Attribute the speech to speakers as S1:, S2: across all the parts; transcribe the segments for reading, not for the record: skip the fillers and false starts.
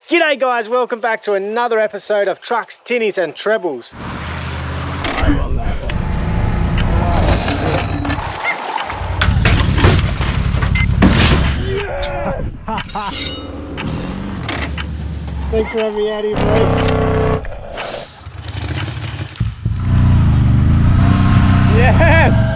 S1: G'day guys, welcome back to another episode of Trucks, Tinnies and Trebles. Thanks for having me out here, boys. Yes!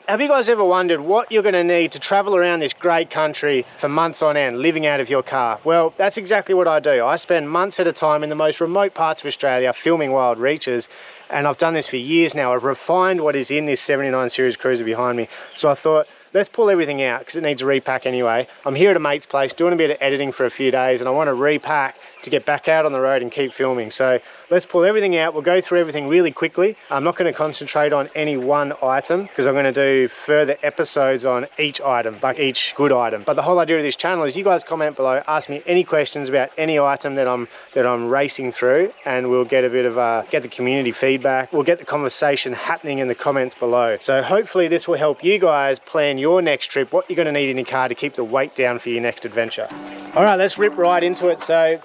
S1: Have you guys ever wondered what you're going to need to travel around this great country for months on end, living out of your car? Well, that's exactly what I do. I spend months at a time in the most remote parts of Australia filming wild reaches, and I've done this for years now. I've refined what is in this 79 series cruiser behind me. So I thought, let's pull everything out because it needs a repack anyway. I'm here at a mate's place doing a bit of editing for a few days, and I want to repack to get back out on the road and keep filming. So let's pull everything out. We'll go through everything really quickly. I'm not going to concentrate on any one item because I'm going to do further episodes on each item, like each good item. But the whole idea of this channel is you guys comment below, ask me any questions about any item that I'm racing through, and we'll get a bit of get the community feedback. We'll get the conversation happening in the comments below. So hopefully this will help you guys plan your next trip, what you're going to need in your car to keep the weight down for your next adventure. All right, let's rip right into it. So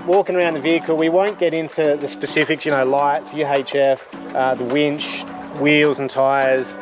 S1: walking around the vehicle, we won't get into the specifics, you know, lights, UHF, the winch, wheels and tires,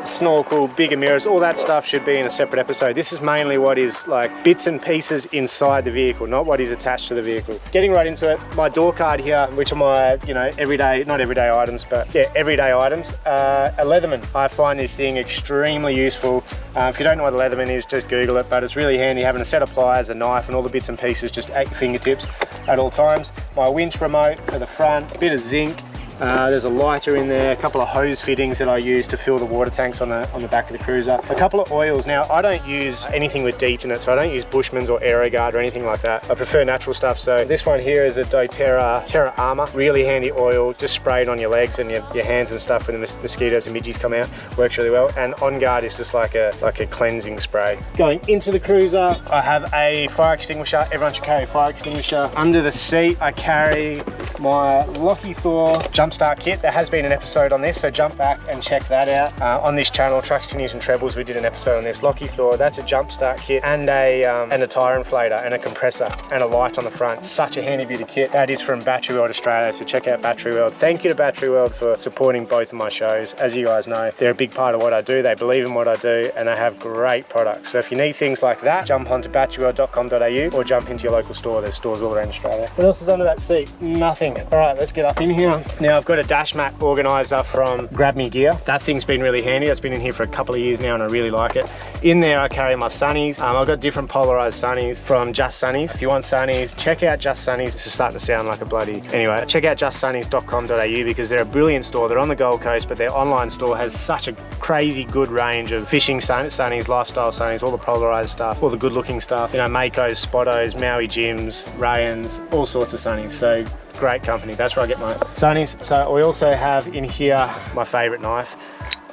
S1: snorkel, bigger mirrors, all that stuff should be in a separate episode. This is mainly what is like bits and pieces inside the vehicle, not what is attached to the vehicle. Getting right into it, my door card here, which are my, you know, not everyday items, but yeah, everyday items. A Leatherman. I find this thing extremely useful. If you don't know what a Leatherman is, just Google it, but it's really handy having a set of pliers, a knife, and all the bits and pieces just at your fingertips at all times. My winch remote for the front, a bit of zinc. There's a lighter in there, a couple of hose fittings that I use to fill the water tanks on the back of the cruiser. A couple of oils. Now, I don't use anything with DEET in it, so I don't use Bushman's or AeroGuard or anything like that. I prefer natural stuff. So this one here is a doTERRA Terra Armor. Really handy oil, just spray it on your legs and your hands and stuff when the mosquitoes and midges come out. Works really well. And On Guard is just like a cleansing spray. Going into the cruiser, I have a fire extinguisher. Everyone should carry a fire extinguisher. Under the seat, I carry my Locky Thor jump start kit. There has been an episode on this, so jump back and check that out. On this channel, Trucks, Tinnies and Trebles, we did an episode on this. Locky Thor, that's a jump start kit, and a tire inflator and a compressor and a light on the front. Such a handy bit of kit. That is from Battery World Australia, so check out Battery World. Thank you to Battery World for supporting both of my shows. As you guys know, they're a big part of what I do. They believe in what I do, and they have great products. So if you need things like that, jump onto batteryworld.com.au or jump into your local store. There's stores all around Australia. What else is under that seat? Nothing. All right, let's get up in here. Now I've got a dash mat organizer from Grab Me Gear. That thing's been really handy. That's been in here for a couple of years now and I really like it. In there I carry my sunnies. I've got different polarized sunnies from Just Sunnies. If you want sunnies, check out Just Sunnies. This is starting to sound like a bloody... Anyway, check out justsunnies.com.au because they're a brilliant store. They're on the Gold Coast, but their online store has such a crazy good range of fishing sunnies, lifestyle sunnies, all the polarized stuff, all the good looking stuff. You know, Makos, Spottos, Maui Jims, Rayans, all sorts of sunnies. So great company. That's where I get my sunnies. So we also have in here my favorite knife.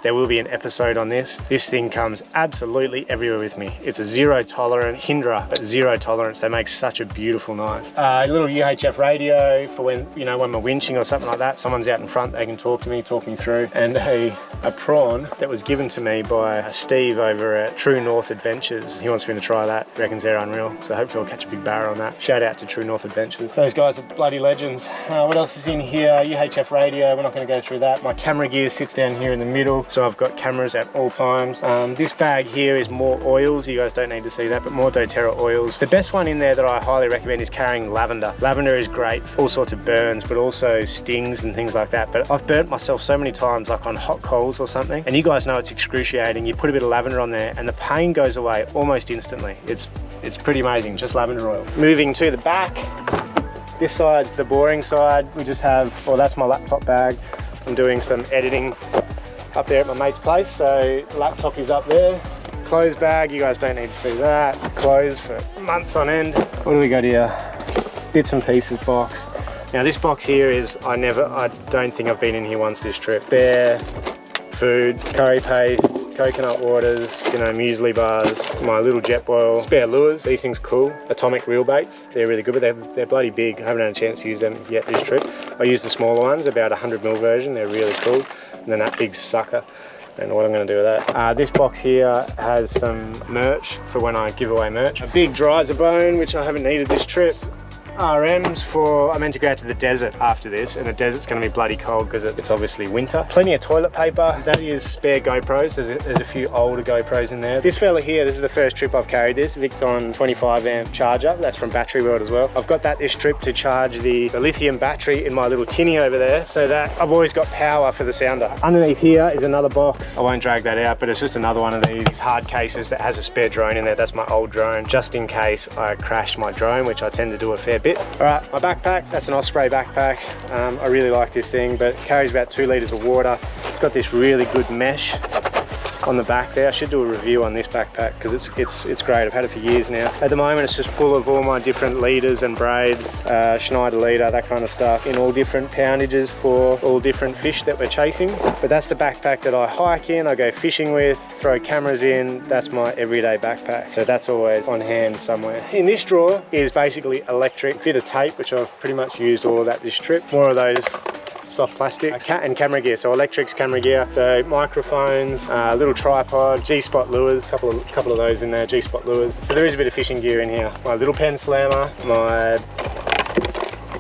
S1: There will be an episode on this. This thing comes absolutely everywhere with me. It's a zero tolerant Hindra, but zero tolerance. They make such a beautiful knife. A little UHF radio for when, you know, when we're winching or something like that. Someone's out in front, they can talk me through. And a prawn that was given to me by Steve over at True North Adventures. He wants me to try that. Reckons they're unreal. So hopefully I'll catch a big barra on that. Shout out to True North Adventures. Those guys are bloody legends. What else is in here? UHF radio. We're not going to go through that. My camera gear sits down here in the middle. So I've got cameras at all times. This bag here is more oils. You guys don't need to see that, but more doTERRA oils. The best one in there that I highly recommend is carrying lavender. Lavender is great for all sorts of burns, but also stings and things like that. But I've burnt myself so many times, like on hot coals or something, and you guys know it's excruciating. You put a bit of lavender on there and the pain goes away almost instantly. It's pretty amazing, just lavender oil. Moving to the back, this side's the boring side. We just have, well, that's my laptop bag. I'm doing some editing up there at my mate's place, so laptop is up there. Clothes bag, you guys don't need to see that. Clothes for months on end. What do we got here? Bits and pieces box. Now this box here is, I don't think I've been in here once this trip. Spare food, curry paste, coconut waters, you know, muesli bars, my little jet boil, spare lures. These things are cool. Atomic reel baits. They're really good, but they're bloody big. I haven't had a chance to use them yet this trip. I use the smaller ones, about 100mm version. They're really cool. And then that big sucker. don't know what I'm going to do with that. This box here has some merch for when I give away merch. A big dryzer bone, which I haven't needed this trip. RMs for, I meant to go out to the desert after this, and the desert's going to be bloody cold because it's obviously winter. Plenty of toilet paper. That is spare GoPros. There's a few older GoPros in there. This fella here, this is the first trip I've carried this. Victon 25 amp charger. That's from Battery World as well. I've got that this trip to charge the lithium battery in my little tinny over there, so that I've always got power for the sounder. Underneath here is another box. I won't drag that out, but it's just another one of these hard cases that has a spare drone in there. That's my old drone, just in case I crash my drone, which I tend to do a fair bit. All right, my backpack, that's an Osprey backpack. I really like this thing, but it carries about 2 litres of water. It's got this really good mesh on the back there. I should do a review on this backpack because it's great. I've had it for years now. At the moment, it's just full of all my different leaders and braids, Schneider leader, that kind of stuff, in all different poundages for all different fish that we're chasing. But that's the backpack that I hike in, I go fishing with, throw cameras in. That's my everyday backpack. So that's always on hand somewhere. In this drawer is basically electric, bit of tape, which I've pretty much used all of that this trip. More of those soft plastic, and camera gear. So electrics, camera gear, so microphones, little tripod, G-spot lures, couple of those in there, G-spot lures. So there is a bit of fishing gear in here. My little pen slammer, my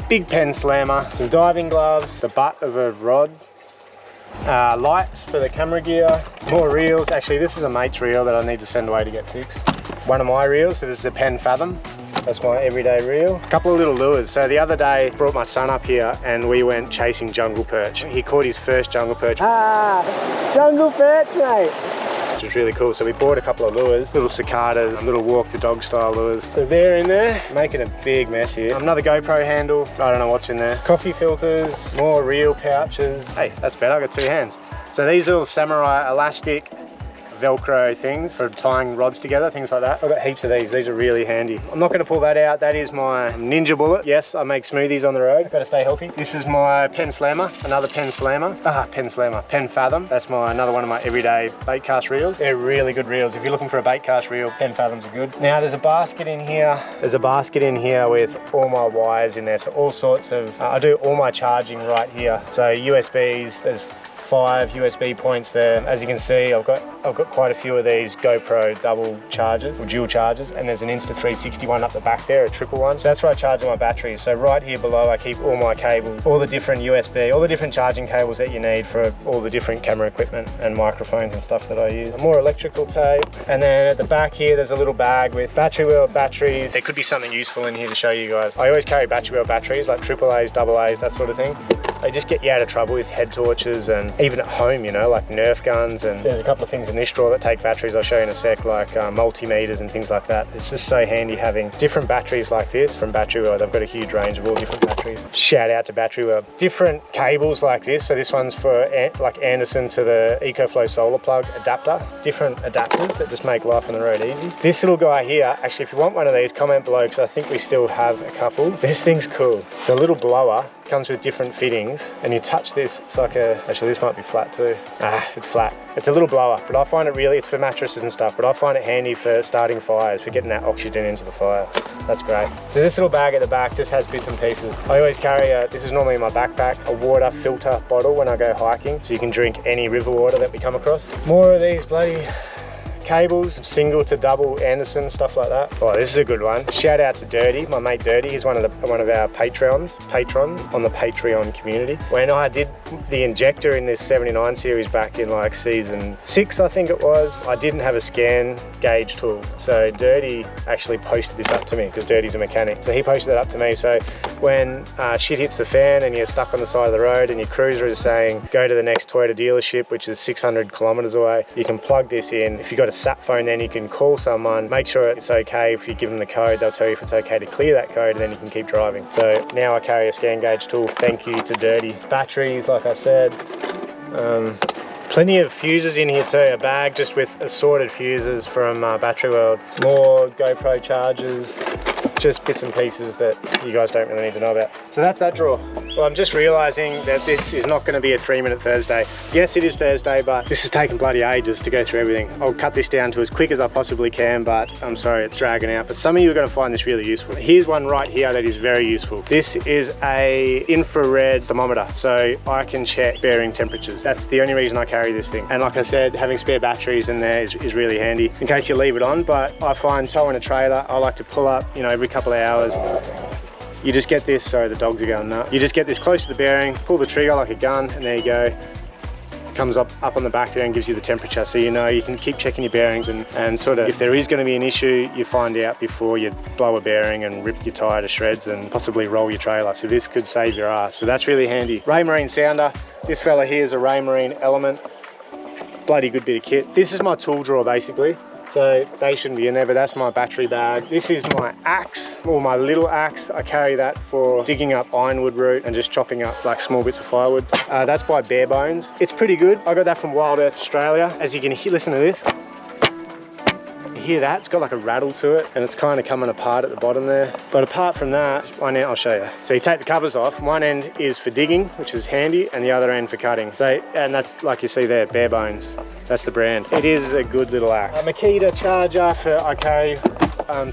S1: big pen slammer, some diving gloves, the butt of a rod, lights for the camera gear, more reels. Actually, this is a mate's reel that I need to send away to get fixed. One of my reels, so this is a Pen Fathom. That's my everyday reel. A couple of little lures. So the other day, I brought my son up here and we went chasing jungle perch. He caught his first jungle perch. Jungle perch, mate. Which was really cool. So we bought a couple of lures, little cicadas, little walk the dog style lures. So they're in there, making a big mess here. Another GoPro handle. I don't know what's in there. Coffee filters, more reel pouches. Hey, that's better, I've got 2 hands. So these little Samurai elastic Velcro things for tying rods together, things like that. I've got heaps of these are really handy. I'm not going to pull that out. That is my Ninja Bullet. Yes, I make smoothies on the road. Got to stay healthy. This is my Pen Slammer, another Pen Slammer. Pen Slammer, Pen Fathom. That's another one of my everyday bait cast reels. They're really good reels. If you're looking for a bait cast reel, Pen Fathoms are good. Now there's a basket in here. There's a basket in here with all my wires in there. So all sorts of, I do all my charging right here. So USBs, there's 5 USB points there. As you can see, I've got quite a few of these GoPro double chargers or dual chargers, and there's an Insta360 one up the back there, a triple one. So that's where I charge my batteries. So right here below, I keep all my cables, all the different USB, all the different charging cables that you need for all the different camera equipment and microphones and stuff that I use. More electrical tape. And then at the back here, there's a little bag with Battery World batteries. There could be something useful in here to show you guys. I always carry Battery World batteries, like AAAs, AAs, that sort of thing. They just get you out of trouble with head torches and even at home, you know, like Nerf guns. And there's a couple of things in this drawer that take batteries I'll show you in a sec, like multimeters and things like that. It's just so handy having different batteries like this from Battery World. They've got a huge range of all different batteries. Shout out to Battery World. Different cables like this. So this one's for like Anderson to the EcoFlow solar plug adapter. Different adapters that just make life on the road easy. This little guy here, actually, if you want one of these, comment below because I think we still have a couple. This thing's cool. It's a little blower. Comes with different fittings, and you touch this, it's like actually this might be flat too. It's flat. It's a little blower, but I find it really, it's for mattresses and stuff, but I find it handy for starting fires, for getting that oxygen into the fire. That's great. So this little bag at the back just has bits and pieces. I always carry this is normally in my backpack, a water filter bottle when I go hiking, so you can drink any river water that we come across. More of these bloody cables, single to double Anderson, stuff like that. Oh, this is a good one. Shout out to Dirty, my mate Dirty. He's one of our patrons on the Patreon community. When I did the injector in this 79 series back in like season 6, I think it was, I didn't have a scan gauge tool. So Dirty actually posted this up to me because Dirty's a mechanic. So he posted that up to me. So when shit hits the fan and you're stuck on the side of the road and your cruiser is saying, go to the next Toyota dealership, which is 600 kilometers away, you can plug this in. If you've got a sat phone, then you can call someone, make sure it's okay. If you give them the code, they'll tell you if it's okay to clear that code, and then you can keep driving. So now I carry a scan gauge tool. Thank you to Dirty. Batteries, like I said. Plenty of fuses in here too, a bag just with assorted fuses from Battery World. More GoPro chargers. Just bits and pieces that you guys don't really need to know about. So that's that drawer. Well, I'm just realizing that this is not going to be a 3-minute Thursday. Yes, it is Thursday, but this has taken bloody ages to go through everything. I'll cut this down to as quick as I possibly can, but I'm sorry it's dragging out. But some of you are going to find this really useful. Here's one right here that is very useful. This is a infrared thermometer, so I can check bearing temperatures. That's the only reason I carry this thing. And like I said, having spare batteries in there is really handy in case you leave it on. But I find towing a trailer, I like to pull up, you know, every couple of hours. You just get this, sorry the dogs are going nuts. You just get this close to the bearing, pull the trigger like a gun, and there you go. It comes up on the back there and gives you the temperature, so you know you can keep checking your bearings and sort of, if there is going to be an issue, you find out before you blow a bearing and rip your tyre to shreds and possibly roll your trailer. So this could save your ass, so that's really handy. Raymarine sounder. This fella here is a Raymarine Element. Bloody good bit of kit. This is my tool drawer basically. So they shouldn't be in there, but that's my battery bag. This is my axe, or my little axe. I carry that for digging up ironwood root and just chopping up like small bits of firewood. That's by Bare Bones. It's pretty good. I got that from Wild Earth Australia. As you can hear, listen to this. You hear that? It's got like a rattle to it, and it's kind of coming apart at the bottom there. But apart from that, one end, I'll show you. So you take the covers off. One end is for digging, which is handy, and the other end for cutting. So, and that's like you see there, Bare Bones. That's the brand. It is a good little axe. A Makita charger for, I carry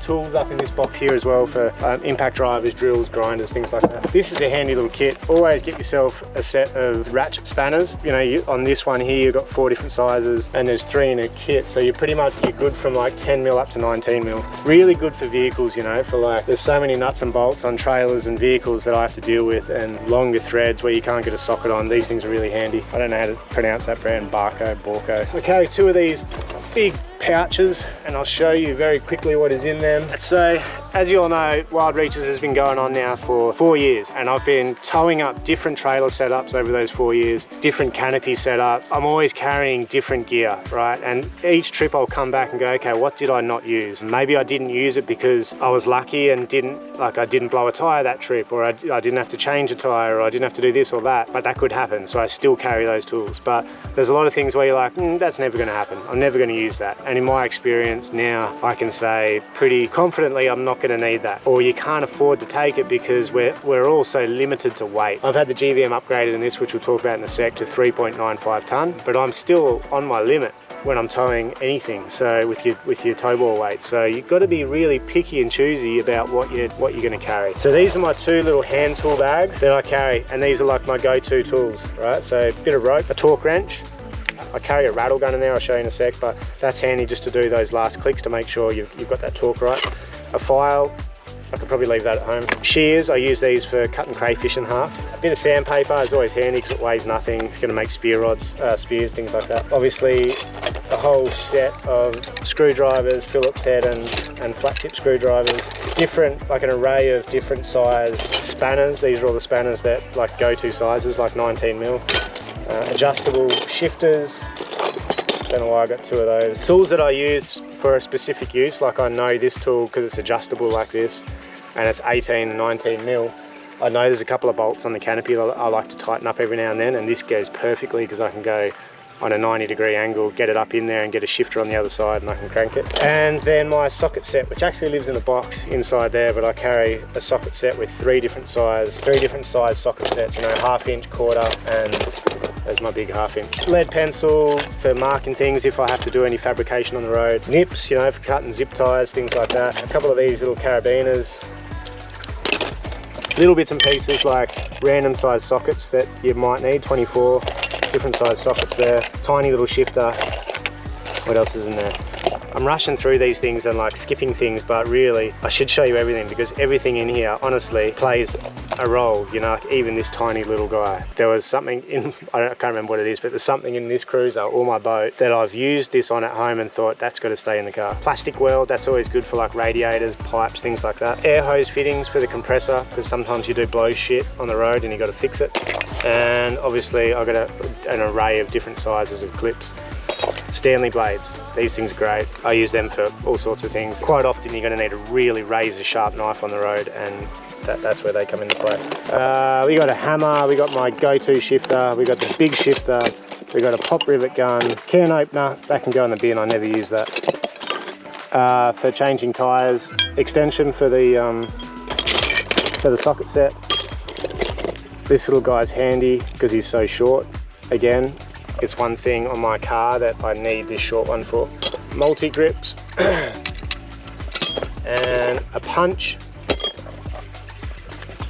S1: tools up in this box here as well for impact drivers, drills, grinders, things like that. This is a handy little kit. Always get yourself a set of ratchet spanners. You know, on this one here, you've got 4 different sizes, and there's 3 in a kit. So you're good from like 10 mil up to 19 mil. Really good for vehicles, you know, for like, there's so many nuts and bolts on trailers and vehicles that I have to deal with, and longer threads where you can't get a socket on. These things are really handy. I don't know how to pronounce that brand, Borco. I carry 2 of these big pouches, and I'll show you very quickly what is in them. So as you all know, Wild Reaches has been going on now for 4 years, and I've been towing up different trailer setups over those 4 years, different canopy setups. I'm always carrying different gear, right? And each trip I'll come back and go, okay, what did I not use? Maybe I didn't use it because I was lucky and I didn't blow a tire that trip, or I didn't have to change a tire, or I didn't have to do this or that, but that could happen. So I still carry those tools. But there's a lot of things where you're like, that's never gonna happen. I'm never gonna use that. And in my experience now, I can say pretty confidently I'm not going to need that, or you can't afford to take it because we're all so limited to weight. I've had the GVM upgraded in this, which we'll talk about in a sec, to 3.95 ton, but I'm still on my limit when I'm towing anything, so with your tow ball weight. So you've got to be really picky and choosy about what you're going to carry. So these are my 2 little hand tool bags that I carry, and these are like my go-to tools, right? So a bit of rope, a torque wrench. I carry a rattle gun in there, I'll show you in a sec, but that's handy just to do those last clicks to make sure you've got that torque right. A file, I could probably leave that at home. Shears, I use these for cutting crayfish in half. A bit of sandpaper is always handy because it weighs nothing. It's going to make spear rods, spears, things like that. Obviously, a whole set of screwdrivers, Phillips head and flat tip screwdrivers. Like an array of different size spanners. These are all the spanners that like go-to sizes, like 19 mil. Adjustable shifters. Don't know why I got 2 of those. Tools that I use for a specific use, like I know this tool because it's adjustable like this, and it's 18 and 19 mil. I know there's a couple of bolts on the canopy that I like to tighten up every now and then, and this goes perfectly because I can go on a 90-degree angle, get it up in there and get a shifter on the other side and I can crank it. And then my socket set, which actually lives in a box inside there, but I carry a socket set with 3 different size socket sets, you know, 1/2 inch, 1/4, and there's my big 1/2 inch. Lead pencil for marking things if I have to do any fabrication on the road. Nips, you know, for cutting zip ties, things like that. A couple of these little carabiners. Little bits and pieces like random size sockets that you might need, 24 different size sockets there. Tiny little shifter. What else is in there? I'm rushing through these things and like skipping things, but really I should show you everything because everything in here honestly plays a role, you know, like even this tiny little guy. There was something in, I can't remember what it is, but there's something in this cruiser or my boat that I've used this on at home and thought that's got to stay in the car. Plastic weld, that's always good for like radiators, pipes, things like that. Air hose fittings for the compressor because sometimes you do blow shit on the road and you got to fix it. And obviously I've got an array of different sizes of clips. Stanley blades, these things are great. I use them for all sorts of things. Quite often you're going to need a really razor sharp knife on the road, and that's where they come into play. We got a hammer, we got my go-to shifter, we got the big shifter, we got a pop rivet gun, can opener, that can go in the bin, I never use that. for changing tyres, extension for the socket set. This little guy's handy because he's so short. Again, it's one thing on my car that I need this short one for. Multi-grips and a punch.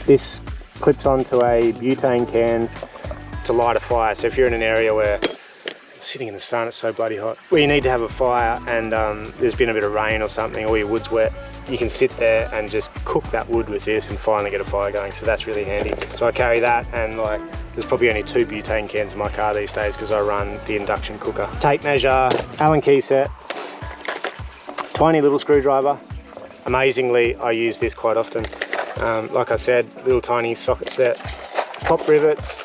S1: This clips onto a butane can to light a fire. So if you're in an area where sitting in the sun, it's so bloody hot, where you need to have a fire and there's been a bit of rain or something, or your wood's wet, you can sit there and just cook that wood with this and finally get a fire going. So that's really handy. So I carry that, and like there's probably only 2 butane cans in my car these days because I run the induction cooker. Tape measure, Allen key set, tiny little screwdriver. Amazingly, I use this quite often. Like I said, little tiny socket set, pop rivets,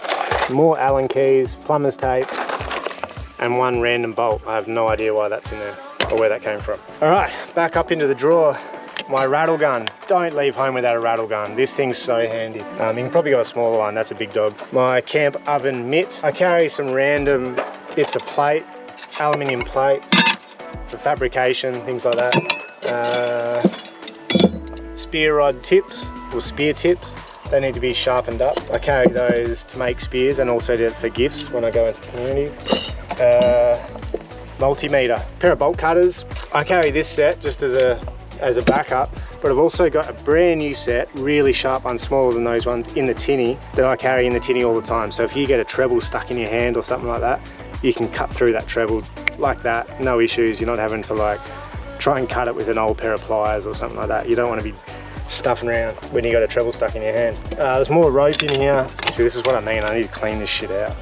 S1: more Allen keys, plumber's tape, and 1 random bolt. I have no idea why that's in there or where that came from. All right, back up into the drawer. My rattle gun. Don't leave home without a rattle gun. This thing's so handy. You can probably go a smaller one, that's a big dog. My camp oven mitt. I carry some random bits of plate, aluminium plate for fabrication, things like that. Spear rod tips, or spear tips. They need to be sharpened up. I carry those to make spears and also for gifts when I go into communities. Multimeter, pair of bolt cutters. I carry this set just as a backup, but I've also got a brand new set, really sharp one, smaller than those ones, in the tinny, that I carry in the tinny all the time. So if you get a treble stuck in your hand or something like that, you can cut through that treble like that, no issues. You're not having to like try and cut it with an old pair of pliers or something like that. You don't want to be stuffing around when you got a treble stuck in your hand. There's more rope in here. See, this is what I mean. I need to clean this shit out.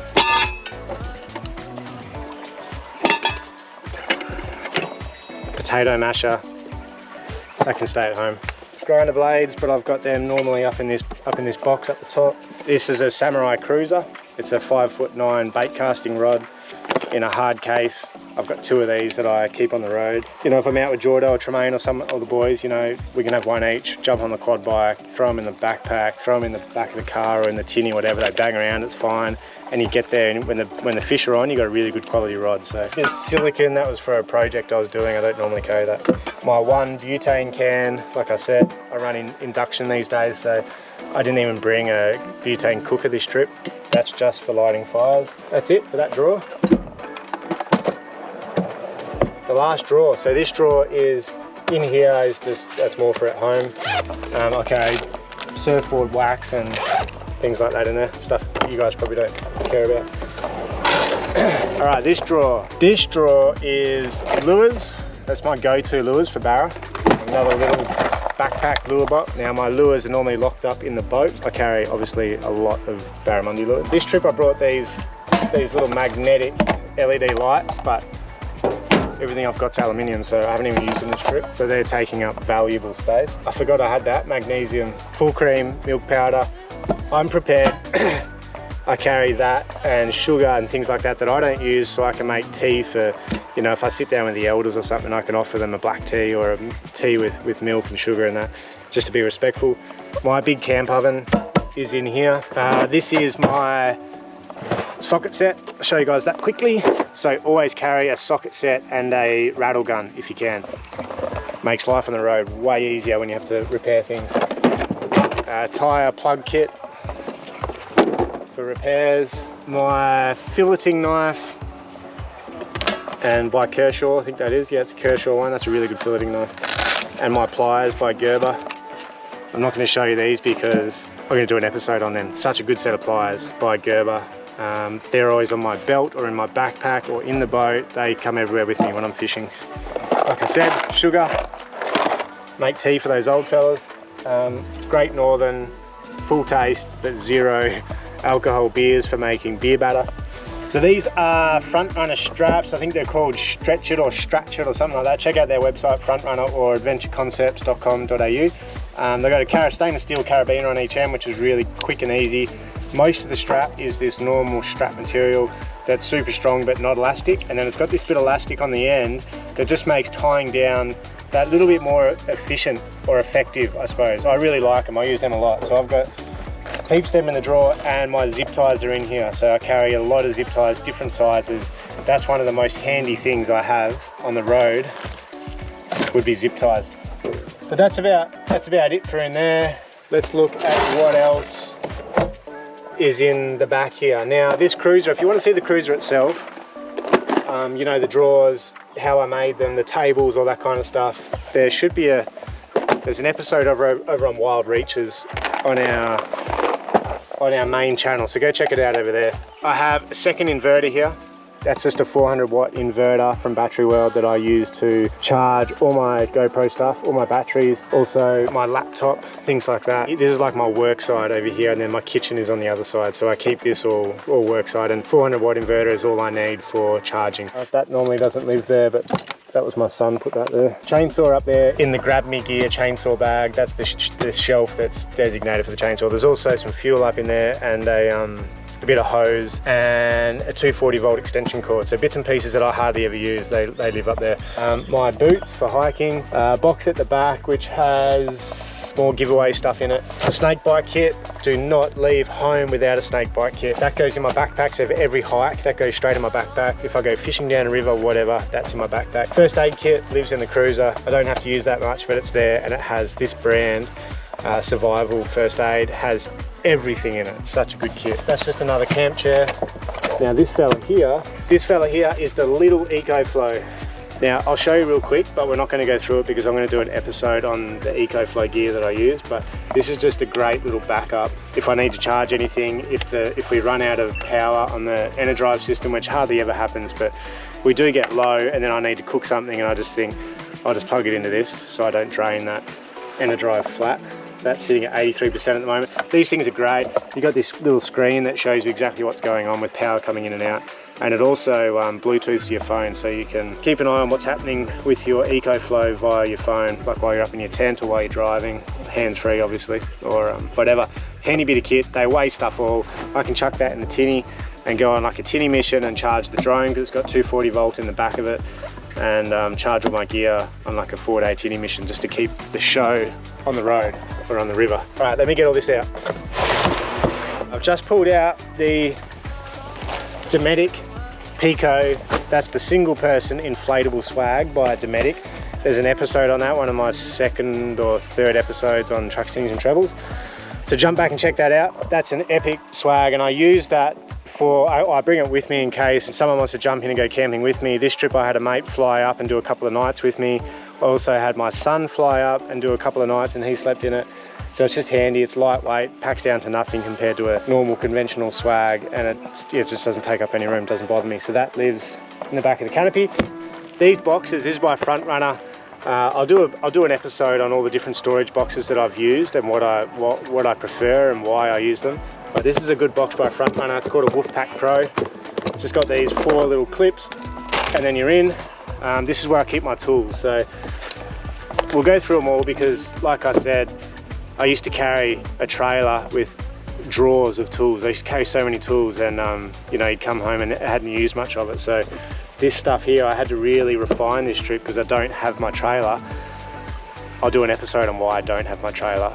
S1: Potato masher. That can stay at home. Grinder blades, but I've got them normally up in this box up the top. This is a Samurai Cruiser. It's a 5'9" bait casting rod in a hard case. I've got 2 of these that I keep on the road. You know, if I'm out with Jordo or Tremaine or the boys, you know, we can have 1 each, jump on the quad bike, throw them in the backpack, throw them in the back of the car or in the tinny, whatever. They bang around, it's fine. And you get there, and when the fish are on, you got a really good quality rod. So it's silicone. That was for a project I was doing. I don't normally carry that. My 1 butane can, like I said, I run in induction these days, so I didn't even bring a butane cooker this trip. That's just for lighting fires. That's it for that drawer. The last drawer. So this drawer is in here, is just, that's more for at home. I carry surfboard wax and things like that in there, stuff you guys probably don't care about. All right, this drawer is lures. That's my go-to lures for barra. Another little backpack lure box. Now my lures are normally locked up in the boat. I carry obviously a lot of barramundi lures. This trip I brought these little magnetic LED lights, but everything I've got's aluminium, so I haven't even used them this trip. So they're taking up valuable space. I forgot I had that, magnesium, full cream, milk powder. I'm prepared. I carry that and sugar and things like that I don't use, so I can make tea for, you know, if I sit down with the elders or something, I can offer them a black tea or a tea with milk and sugar and that, just to be respectful. My big camp oven is in here. This is my socket set. I'll show you guys that quickly. So always carry a socket set and a rattle gun if you can. Makes life on the road way easier when you have to repair things. Tire plug kit for repairs. My filleting knife, and by Kershaw, I think that is. Yeah, it's a Kershaw one. That's a really good filleting knife. And my pliers by Gerber. I'm not going to show you these because I'm going to do an episode on them. Such a good set of pliers by Gerber. They're always on my belt or in my backpack or in the boat. They come everywhere with me when I'm fishing. Like I said, sugar, make tea for those old fellas. Great Northern, full taste, but 0 alcohol beers for making beer batter. So these are Frontrunner straps. I think they're called Stretch It or Stratch It or something like that. Check out their website, Frontrunner or adventureconcepts.com.au. They've got a stainless steel carabiner on each end, which is really quick and easy. Most of the strap is this normal strap material that's super strong but not elastic, and then it's got this bit of elastic on the end that just makes tying down that little bit more efficient or effective, I suppose. I really like them. I use them a lot. So I've got heaps of them in the drawer, and my zip ties are in here. So I carry a lot of zip ties, different sizes. That's one of the most handy things I have on the road would be zip ties. But that's about it for in there. Let's look at what else is in the back here. Now this cruiser, if you want to see the cruiser itself, you know, the drawers, how I made them, the tables, all that kind of stuff, there's an episode over on Wild Reaches on our main channel, so go check it out over there. I have a second inverter here. That's just a 400 watt inverter from Battery World that I use to charge all my GoPro stuff, all my batteries, also my laptop, things like that. This is like my work side over here, and then my kitchen is on the other side, so I keep this all work side, and 400 watt inverter is all I need for charging. That normally doesn't live there, but that was my son put that there. Chainsaw up there in the Grab Me Gear chainsaw bag. That's the shelf that's designated for the chainsaw. There's also some fuel up in there, and a bit of hose and a 240 volt extension cord. So bits and pieces that I hardly ever use, they live up there. My boots for hiking, box at the back which has more giveaway stuff in it. A snake bite kit. Do not leave home without a snake bite kit. That goes in my backpack, so for every hike, that goes straight in my backpack. If I go fishing down a river, whatever, that's in my backpack. First aid kit lives in the cruiser. I don't have to use that much, but it's there, and it has this brand, Survival First Aid, has everything in it. It's such a good kit. That's just another camp chair. Now this fella here is the little EcoFlow. Now I'll show you real quick, but we're not going to go through it because I'm going to do an episode on the EcoFlow gear that I use. But this is just a great little backup if I need to charge anything, if we run out of power on the Enerdrive system, which hardly ever happens, but we do get low and then I need to cook something, and I just think I'll just plug it into this so I don't drain that Enerdrive flat. That's sitting at 83% at the moment. These things are great. You got this little screen that shows you exactly what's going on with power coming in and out, and it also Bluetooths to your phone, so you can keep an eye on what's happening with your EcoFlow via your phone, like while you're up in your tent or while you're driving, hands-free obviously, or whatever. Handy bit of kit. They weigh stuff all. I can chuck that in the tinny and go on like a tinny mission and charge the drone because it's got 240 volt in the back of it, and charge all my gear on like a 4-day tinny mission just to keep the show on the road or on the river. All right, let me get all this out. I've just pulled out the Dometic Pico. That's the single person inflatable swag by Dometic. There's an episode on that, one of my second or third episodes on Trucks, Things and Travels. So jump back and check that out. That's an epic swag, and I use that I bring it with me in case someone wants to jump in and go camping with me. This trip I had a mate fly up and do a couple of nights with me. I also had my son fly up and do a couple of nights, and he slept in it. So it's just handy, it's lightweight, packs down to nothing compared to a normal conventional swag, and it just doesn't take up any room, doesn't bother me. So that lives in the back of the Canopy. These boxes, this is my front runner. I'll do an episode on all the different storage boxes that I've used and what I prefer and why I use them. But this is a good box by Front Runner. It's called a Wolfpack Pro. It's just got these 4 little clips, and then you're in. This is where I keep my tools. So we'll go through them all because, like I said, I used to carry a trailer with drawers of tools. I used to carry so many tools, and you know, you'd come home and I hadn't used much of it. So this stuff here, I had to really refine this trip because I don't have my trailer. I'll do an episode on why I don't have my trailer.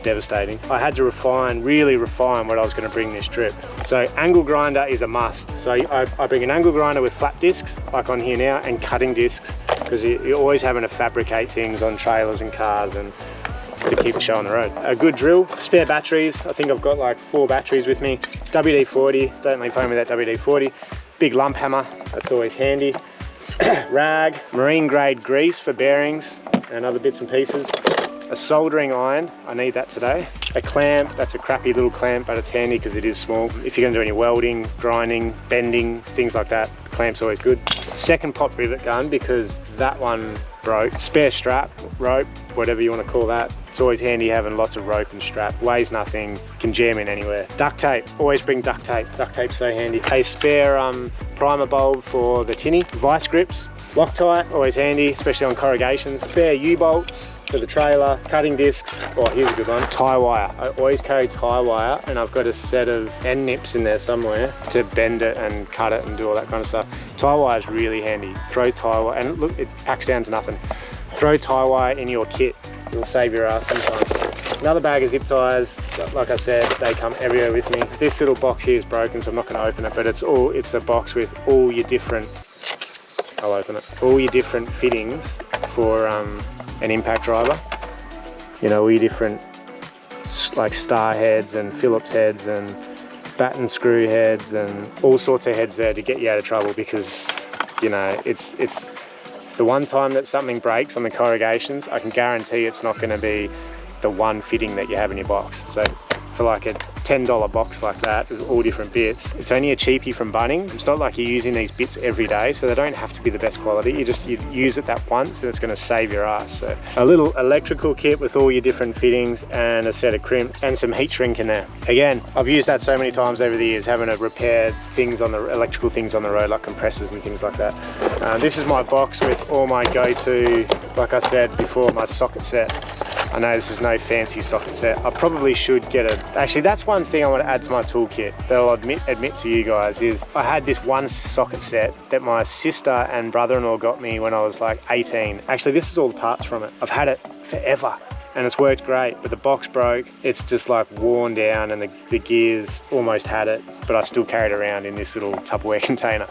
S1: Devastating. I had to really refine what I was going to bring this trip. So angle grinder is a must. So I bring an angle grinder with flat discs like on here now, and cutting discs, because you're always having to fabricate things on trailers and cars and to keep the show on the road. A good drill, spare batteries. I think I've got like 4 batteries with me. WD-40, don't leave home without WD-40. Big lump hammer, that's always handy. Rag, marine grade grease for bearings and other bits and pieces. A soldering iron, I need that today. A clamp, that's a crappy little clamp, but it's handy because it is small. If you're gonna do any welding, grinding, bending, things like that, the clamp's always good. Second pop rivet gun, because that one broke. Spare strap, rope, whatever you want to call that. It's always handy having lots of rope and strap. Weighs nothing, can jam in anywhere. Duct tape, always bring duct tape. Duct tape's so handy. A spare primer bulb for the tinny. Vice grips, Loctite, always handy, especially on corrugations. Spare U-bolts for the trailer, cutting discs. Oh, here's a good one. Tie wire. I always carry tie wire, and I've got a set of end nips in there somewhere to bend it and cut it and do all that kind of stuff. Tie wire is really handy. Throw tie wire, and look, it packs down to nothing. Throw tie wire in your kit. It'll save your ass sometimes. Another bag of zip ties. Like I said, they come everywhere with me. This little box here is broken, so I'm not going to open it, but it's a box with all your different I'll open it. All your different fittings for an impact driver. You know, all your different like star heads and Phillips heads and batten screw heads and all sorts of heads there to get you out of trouble, because, you know, it's the one time that something breaks on the corrugations, I can guarantee it's not going to be the one fitting that you have in your box. So for like a $10 box like that with all different bits, it's only a cheapie from Bunnings. It's not like you're using these bits every day, so they don't have to be the best quality. You use it that once and it's going to save your ass. So a little electrical kit with all your different fittings and a set of crimps and some heat shrink in there. Again, I've used that so many times over the years, having to repair things on the electrical things on the road, like compressors and things like that. This is my box with all my go-to, like I said before, my socket set. I know this is no fancy socket set. I probably should get actually that's one thing I want to add to my toolkit that I'll admit to you guys, is I had this one socket set that my sister and brother-in-law got me when I was like 18. Actually, this is all the parts from it. I've had it forever and it's worked great, but the box broke. It's just like worn down and the gears almost had it, but I still carry it around in this little Tupperware container.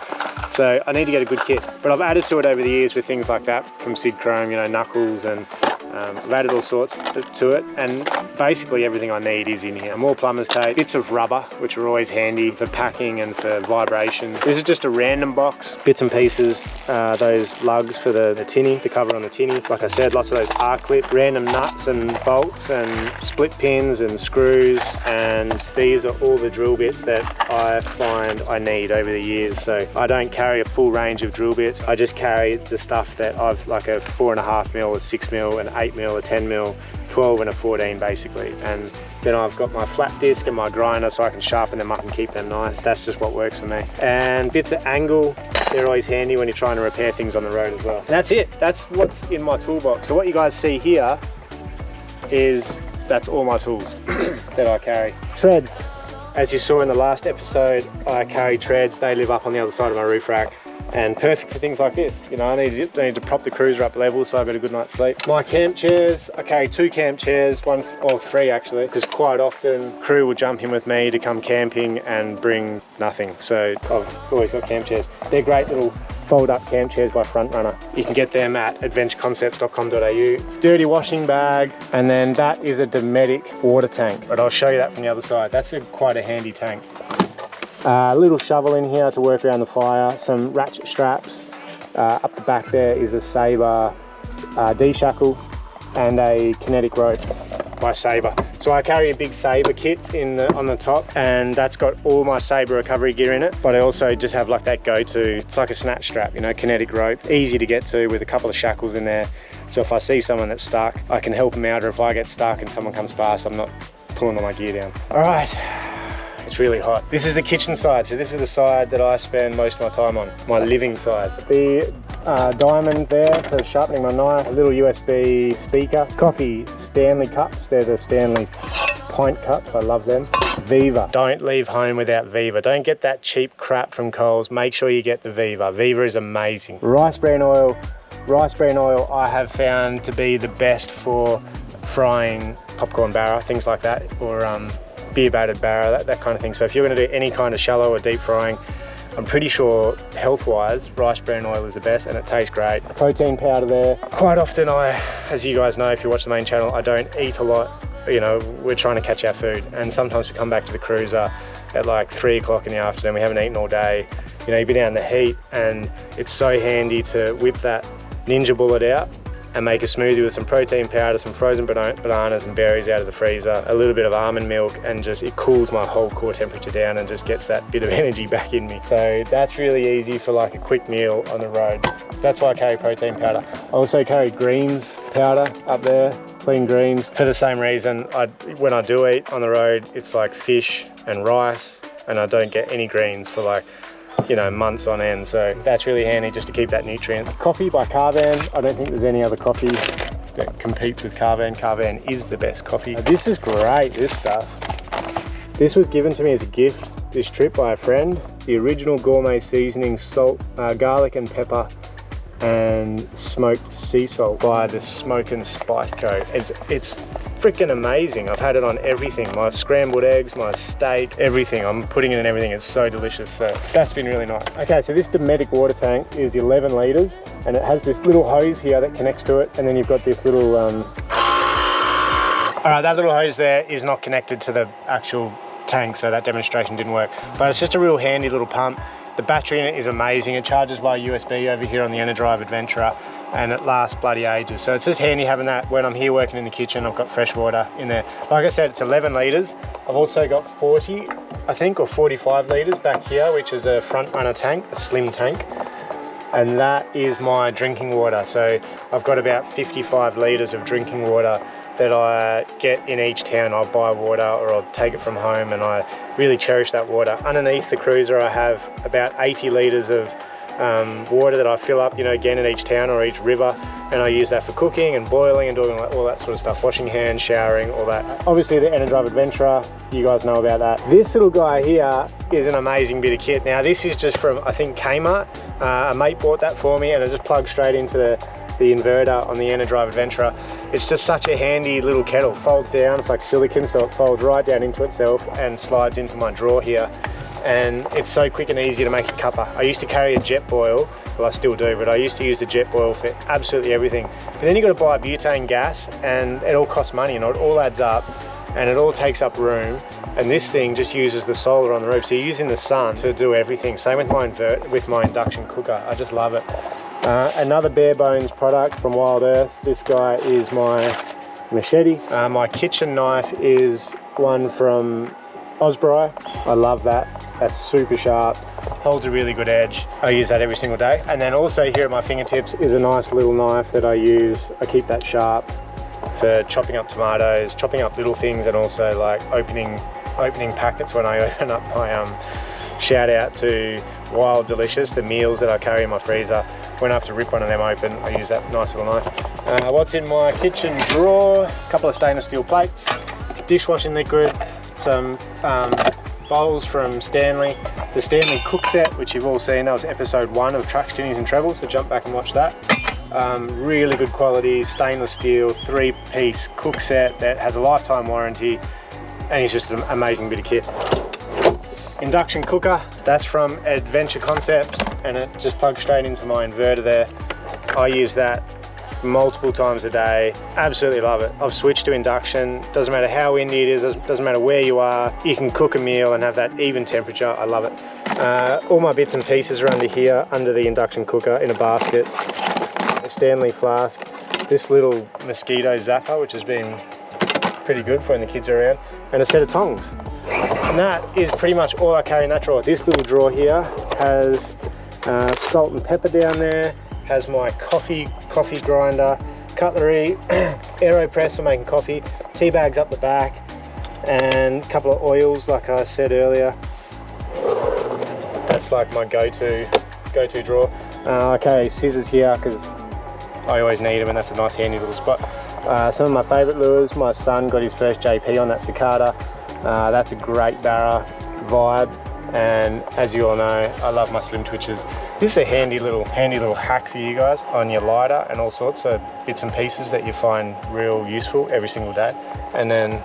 S1: So I need to get a good kit, but I've added to it over the years with things like that from Sid Chrome, you know, knuckles, and I've added all sorts to it, and basically everything I need is in here. More plumber's tape, bits of rubber, which are always handy for packing and for vibration. This is just a random box, bits and pieces, those lugs for the tinny, the cover on the tinny. Like I said, lots of those R-clip, random nuts and bolts and split pins and screws, and these are all the drill bits that I find I need over the years. So I don't carry a full range of drill bits. I just carry the stuff that I've, like a 4.5mm, a 6mm, an 8mm, a 10mm, 12 and a 14 basically. And then I've got my flat disc and my grinder so I can sharpen them up and keep them nice. That's just what works for me. And bits of angle, they're always handy when you're trying to repair things on the road as well. And that's it. That's what's in my toolbox. So what you guys see here that's all my tools that I carry. Treads. As you saw in the last episode, I carry treads. They live up on the other side of my roof rack, and perfect for things like this. You know, I need to prop the cruiser up level so I've got a good night's sleep. My camp chairs, I carry 2 camp chairs, 3 actually, because quite often crew will jump in with me to come camping and bring nothing. So I've always got camp chairs. They're great little fold up camp chairs by Front Runner. You can get them at adventureconcepts.com.au. Dirty washing bag, and then that is a Dometic water tank, but I'll show you that from the other side. That's quite a handy tank. A little shovel in here to work around the fire, some ratchet straps. Up the back there is a Sabre D-shackle and a kinetic rope by Sabre. So I carry a big Sabre kit on the top, and that's got all my Sabre recovery gear in it, but I also just have like that go-to, it's like a snatch strap, you know, kinetic rope, easy to get to with a couple of shackles in there. So if I see someone that's stuck, I can help them out, or if I get stuck and someone comes past, I'm not pulling all my gear down. All right. It's really hot. This is the kitchen side, so this is the side that I spend most of my time on, my living side. The diamond there for sharpening my knife, a little USB speaker, coffee Stanley cups, they're the Stanley pint cups, I love them. Viva, don't leave home without Viva. Don't get that cheap crap from Coles, make sure you get the Viva. Viva is amazing. Rice bran oil I have found to be the best for frying popcorn barra, things like that, or beer battered barra, that kind of thing. So if you're going to do any kind of shallow or deep frying, I'm pretty sure health-wise, rice bran oil is the best, and it tastes great. Protein powder there. Quite often as you guys know, if you watch the main channel, I don't eat a lot. You know, we're trying to catch our food, and sometimes we come back to the cruiser at like 3 o'clock in the afternoon, we haven't eaten all day. You know, you've been out in the heat, and it's so handy to whip that Ninja Bullet out and make a smoothie with some protein powder, some frozen bananas and berries out of the freezer, a little bit of almond milk, and just it cools my whole core temperature down and just gets that bit of energy back in me. So that's really easy for like a quick meal on the road. So that's why I carry protein powder. I also carry greens powder up there, clean greens, for the same reason. When I do eat on the road, it's like fish and rice, and I don't get any greens for like, you know, months on end. So that's really handy just to keep that nutrients. Coffee by Carvan. I don't think there's any other coffee that competes with Carvan. Carvan is the best coffee. This is great, this stuff. This was given to me as a gift this trip by a friend. The original gourmet seasoning, salt, garlic and pepper, and smoked sea salt by the Smoke and Spice Co. It's freaking amazing. I've had it on everything, my scrambled eggs, my steak, everything. I'm putting it in everything. It's so delicious. So that's been really nice. Okay, so this Dometic water tank is 11 litres and it has this little hose here that connects to it, and then you've got this little all right, that little hose there is not connected to the actual tank, so that demonstration didn't work, but it's just a real handy little pump. The battery in it is amazing. It charges via USB over here on the Enerdrive Adventurer, and it lasts bloody ages. So it's just handy having that when I'm here working in the kitchen. I've got fresh water in there. Like I said, it's 11 litres. I've also got 40, I think, or 45 litres back here, which is a front runner tank, a slim tank. And that is my drinking water. So I've got about 55 litres of drinking water that I get in each town. I'll buy water or I'll take it from home, and I really cherish that water. Underneath the cruiser I have about 80 litres of water that I fill up, you know, again in each town or each river, and I use that for cooking and boiling and doing all that sort of stuff, washing hands, showering, all that. Obviously the Enerdrive Adventurer, you guys know about that. This little guy here is an amazing bit of kit. Now this is just from, I think, Kmart. A mate bought that for me, and it just plugs straight into the inverter on the Enerdrive Adventurer. It's just such a handy little kettle. Folds down, it's like silicone, so it folds right down into itself and slides into my drawer here. And it's so quick and easy to make a cuppa. I used to carry a jet boil, well I still do, but I used to use the jet boil for absolutely everything. But then you got to buy butane gas, and it all costs money, and it all adds up, and it all takes up room. And this thing just uses the solar on the roof, so you're using the sun to do everything. Same with my induction cooker. I just love it. Another bare bones product from Wild Earth. This guy is my machete. My kitchen knife is one from Osprey. I love that. That's super sharp, holds a really good edge. I use that every single day. And then also here at my fingertips is a nice little knife that I use. I keep that sharp for chopping up tomatoes, chopping up little things, and also like opening packets when I open up my shout out to Wild Delicious, the meals that I carry in my freezer. When I have to rip one of them open, I use that nice little knife. What's in my kitchen drawer? A couple of stainless steel plates, dishwashing liquid, some bowls from Stanley, the Stanley cook set, which you've all seen. That was episode 1 of Trucks, Tinnies and Trebles, so jump back and watch that. Really good quality stainless steel 3-piece cook set that has a lifetime warranty, and it's just an amazing bit of kit. Induction cooker, that's from Adventure Concepts, and it just plugs straight into my inverter there. I use that multiple times a day. Absolutely love it. I've switched to induction. Doesn't matter how windy it is, doesn't matter where you are, you can cook a meal and have that even temperature. I love it. All my bits and pieces are under here, under the induction cooker in a basket. A Stanley flask, this little mosquito zapper, which has been pretty good for when the kids are around, and a set of tongs. And that is pretty much all I carry in that drawer. This little drawer here has salt and pepper down there, has my coffee grinder, cutlery, AeroPress for making coffee, tea bags up the back, and a couple of oils like I said earlier. That's like my go-to drawer. Okay, scissors here because I always need them, and that's a nice handy little spot. Some of my favourite lures. My son got his first JP on that cicada. That's a great barra vibe, and as you all know, I love my slim twitches. This is a handy little hack for you guys on your lighter and all sorts of bits and pieces that you find real useful every single day, and then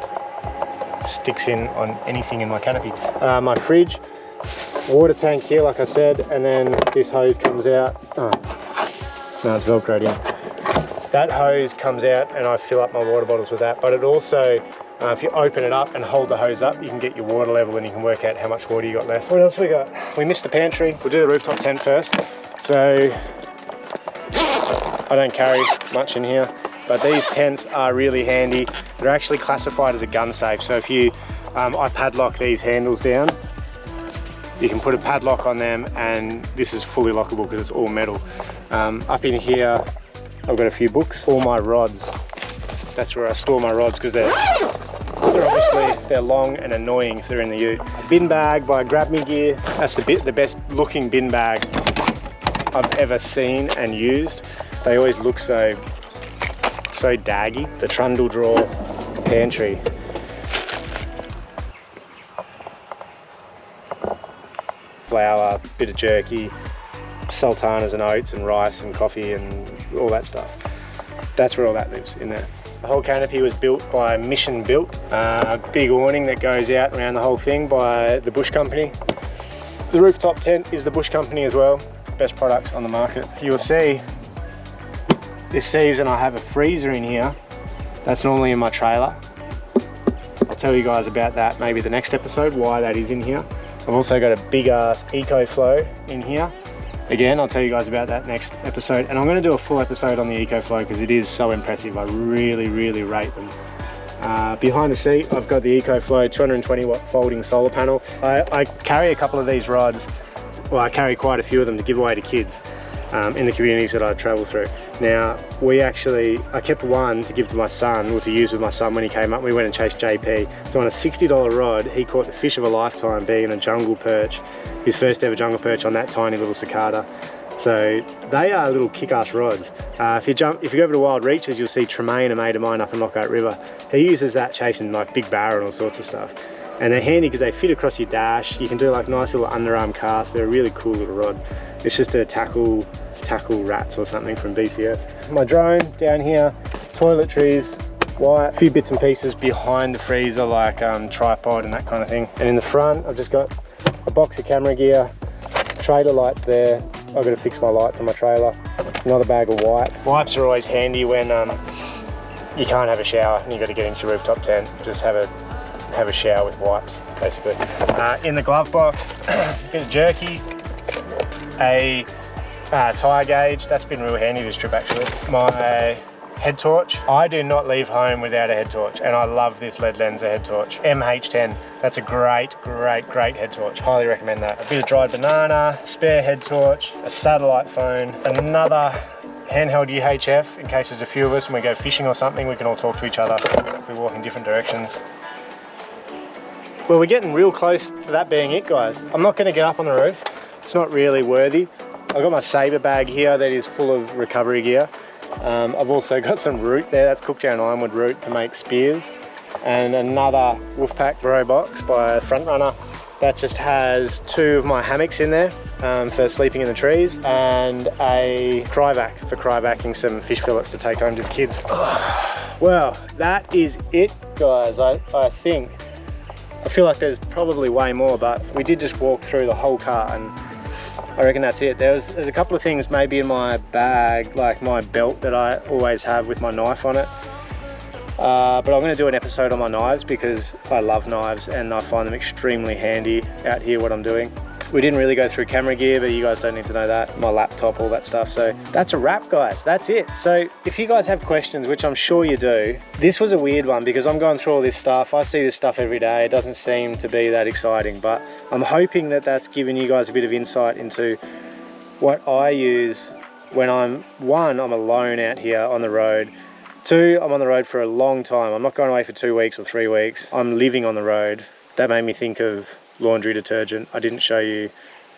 S1: sticks in on anything in my canopy. My fridge, water tank here like I said, and then this hose comes out. Oh, no, it's velcroed in. That hose comes out and I fill up my water bottles with that, but it also, if you open it up and hold the hose up, you can get your water level and you can work out how much water you got left. What else we got? We missed the pantry. We'll do the rooftop tent first. So I don't carry much in here, but these tents are really handy. They're actually classified as a gun safe. So if you, I padlock these handles down. You can put a padlock on them, and this is fully lockable because it's all metal. Up in here, I've got a few books. All my rods. That's where I store my rods because they're long and annoying if they're in the ute. A bin bag by Grab Me Gear. That's the best looking bin bag I've ever seen and used. They always look so daggy. The trundle drawer pantry. Flour, bit of jerky, sultanas and oats and rice and coffee and all that stuff. That's where all that lives, in there. The whole canopy was built by Mission Built. A big awning that goes out around the whole thing by the Bush Company. The rooftop tent is the Bush Company as well. Best products on the market. You'll see this season I have a freezer in here. That's normally in my trailer. I'll tell you guys about that maybe the next episode, why that is in here. I've also got a big ass EcoFlow in here. Again, I'll tell you guys about that next episode. And I'm going to do a full episode on the EcoFlow because it is so impressive. I really, really rate them. Behind the seat, I've got the EcoFlow 220 watt folding solar panel. I carry a couple of these rods. Well, I carry quite a few of them to give away to kids in the communities that I travel through. Now, I kept one to give to my son, or to use with my son when he came up. We went and chased JP. So on a $60 rod, he caught the fish of a lifetime, being a jungle perch. His first ever jungle perch on that tiny little cicada. So they are little kick-ass rods. If you go over to Wild Reaches, you'll see Tremaine, a mate of mine up in Lockhart River. He uses that chasing like big barra and all sorts of stuff. And they're handy because they fit across your dash. You can do like nice little underarm casts. They're a really cool little rod. It's just a tackle rats or something from BCF. My drone down here, toiletries, wire, a few bits and pieces behind the freezer like tripod and that kind of thing. And in the front, I've just got a box of camera gear, trailer lights there. I've got to fix my lights on my trailer. Another bag of wipes. Wipes are always handy when you can't have a shower and you've got to get into your rooftop tent. Just have a shower with wipes, basically. In the glove box, a bit of jerky, a tyre gauge. That's been real handy this trip actually. My head torch. I do not leave home without a head torch, and I love this lead lenser head torch. MH10. That's a great head torch. Highly recommend that. A bit of dried banana, spare head torch, a satellite phone, another handheld UHF in case there's a few of us and we go fishing or something, we can all talk to each other if we walk in different directions. Well, we're getting real close to that being it, guys. I'm not going to get up on the roof. It's not really worthy. I've got my Sabre bag here that is full of recovery gear. I've also got some root there. That's cooked down ironwood root to make spears. And another Wolfpack Bro box by Frontrunner. That just has 2 of my hammocks in there for sleeping in the trees, and a cryovac for cryovacking some fish fillets to take home to the kids. Well, that is it, guys. I think. I feel like there's probably way more, but we did just walk through the whole car and I reckon that's it. There's a couple of things maybe in my bag, like my belt that I always have with my knife on it. But I'm going to do an episode on my knives because I love knives and I find them extremely handy out here what I'm doing. We didn't really go through camera gear, but you guys don't need to know that. My laptop, all that stuff. So that's a wrap, guys. That's it. So if you guys have questions, which I'm sure you do, this was a weird one because I'm going through all this stuff. I see this stuff every day. It doesn't seem to be that exciting, but I'm hoping that that's given you guys a bit of insight into what I use when I'm alone out here on the road. 2, I'm on the road for a long time. I'm not going away for 2 weeks or 3 weeks. I'm living on the road. That made me think of laundry detergent. I didn't show you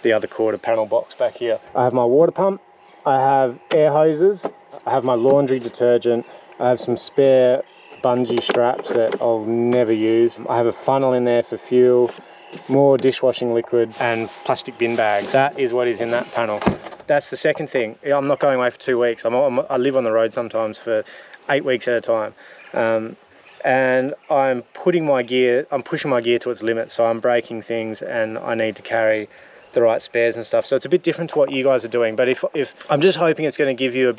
S1: the other quarter panel box back here. I have my water pump, I have air hoses, I have my laundry detergent, I have some spare bungee straps that I'll never use. I have a funnel in there for fuel, more dishwashing liquid, and plastic bin bag. That is what is in that panel. That's the second thing. I'm not going away for 2 weeks. I live on the road sometimes for 8 weeks at a time. And I'm pushing my gear to its limit, so I'm breaking things and I need to carry the right spares and stuff. So it's a bit different to what you guys are doing, but if I'm just hoping it's going to give you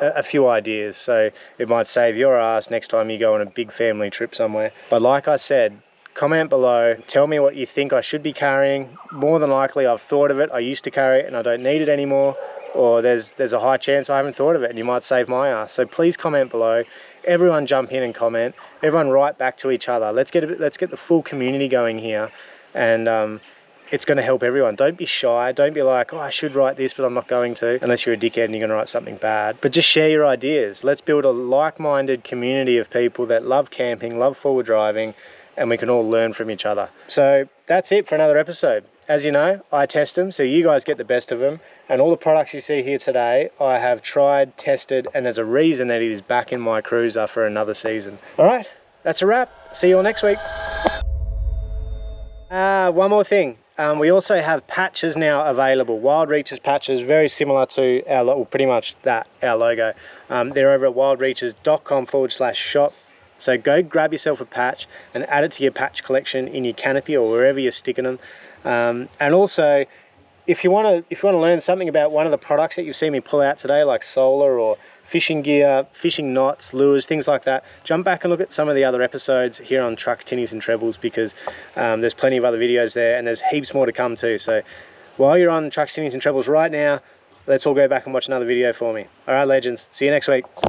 S1: a few ideas, so it might save your ass next time you go on a big family trip somewhere. But like I said, comment below, tell me what you think I should be carrying. More than likely I've thought of it, I used to carry it and I don't need it anymore, or there's a high chance I haven't thought of it and you might save my ass. So please comment below. Everyone jump in and comment. Everyone write back to each other. Let's get the full community going here, and it's going to help everyone. Don't be shy. Don't be like, oh, I should write this, but I'm not going to, unless you're a dickhead and you're going to write something bad. But just share your ideas. Let's build a like-minded community of people that love camping, love forward driving, and we can all learn from each other. So that's it for another episode. As you know, I test them, so you guys get the best of them. And all the products you see here today, I have tried, tested, and there's a reason that it is back in my cruiser for another season. All right, that's a wrap. See you all next week. One more thing. We also have patches now available, Wild Reaches patches, very similar to our, well, pretty much that, our logo. They're over at wildreaches.com/shop. So go grab yourself a patch and add it to your patch collection in your Canopy or wherever you're sticking them. And also, if you want to learn something about one of the products that you've seen me pull out today, like solar or fishing gear, fishing knots, lures, things like that, jump back and look at some of the other episodes here on trucks, tinnies and trebles, because there's plenty of other videos there and there's heaps more to come too. So while you're on trucks, tinnies and trebles right now, let's all go back and watch another video for me. All right, legends, see you next week.